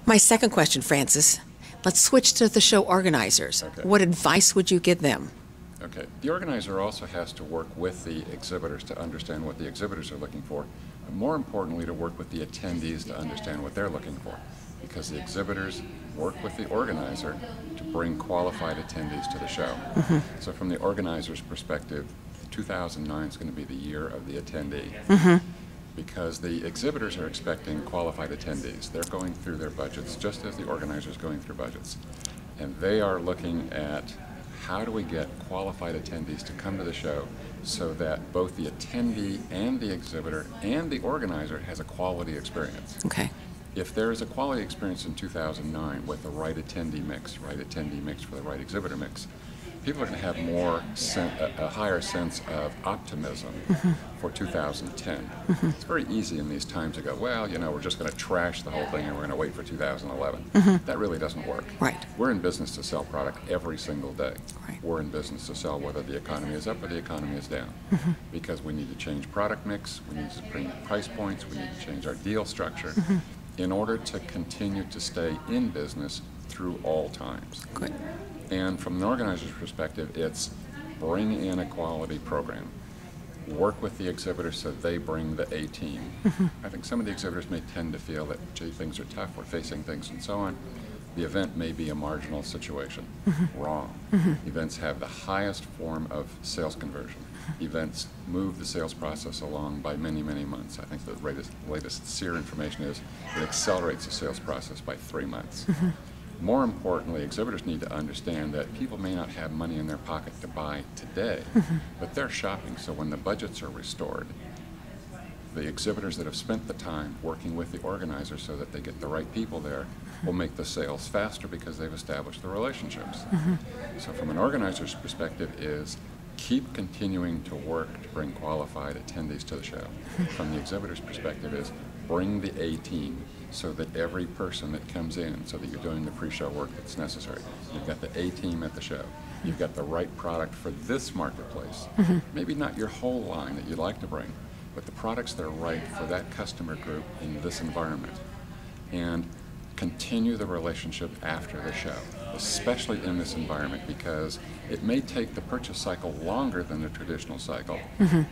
My second question, Francis, let's switch to the show organizers. Okay. What advice would you give them? Okay. The organizer also has to work with the exhibitors to understand what the exhibitors are looking for, and more importantly, to work with the attendees to understand what they're looking for, because the exhibitors work with the organizer to bring qualified attendees to the show. So from the organizer's perspective, 2009 is going to be the year of the attendee. Because the exhibitors are expecting qualified attendees. They're going through their budgets just as the organizer's going through budgets. And they are looking at how do we get qualified attendees to come to the show so that both the attendee and the exhibitor and the organizer has a quality experience. Okay. If there is a quality experience in 2009 with the right attendee mix for the right exhibitor mix, people are going to have a higher sense of optimism for 2010. It's very easy in these times to go, well, you know, we're just going to trash the whole thing and we're going to wait for 2011. That really doesn't work. Right. We're in business to sell product every single day. Right. We're in business to sell whether the economy is up or the economy is down. Because we need to change product mix, we need to bring price points, we need to change our deal structure in order to continue to stay in business through all times. Good. And from an organizer's perspective, it's bring in a quality program. Work with the exhibitors so they bring the A-team. I think some of the exhibitors may tend to feel that, gee, things are tough, we're facing things and so on. The event may be a marginal situation. Wrong. Events have the highest form of sales conversion. Events move the sales process along by many, many months. I think the latest SEER information is it accelerates the sales process by 3 months. More importantly, exhibitors need to understand that people may not have money in their pocket to buy today, but they're shopping. So when the budgets are restored, the exhibitors that have spent the time working with the organizer so that they get the right people there will make the sales faster because they've established the relationships. So from an organizer's perspective is keep continuing to work to bring qualified attendees to the show. From the exhibitor's perspective is bring the A-team so that every person that comes in, so that you're doing the pre-show work that's necessary. You've got the A-team at the show. You've got the right product for this marketplace. Maybe not your whole line that you'd like to bring, but the products that are right for that customer group in this environment. And continue the relationship after the show, especially in this environment, because it may take the purchase cycle longer than the traditional cycle,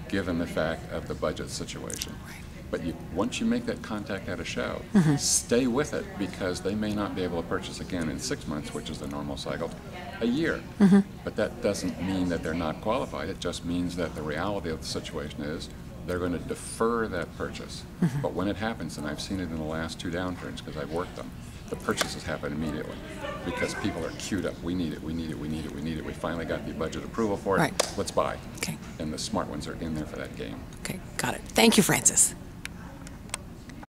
given the fact of the budget situation. But once you make that contact at a show, stay with it, because they may not be able to purchase again in 6 months, which is the normal cycle, a year. But that doesn't mean that they're not qualified. It just means that the reality of the situation is they're going to defer that purchase. But when it happens, and I've seen it in the last 2 downturns because I've worked them, the purchases happen immediately because people are queued up. We need it, we need it, we need it, we need it. We finally got the budget approval for it. Right. Let's buy. Okay. And the smart ones are in there for that game. Okay, got it. Thank you, Francis.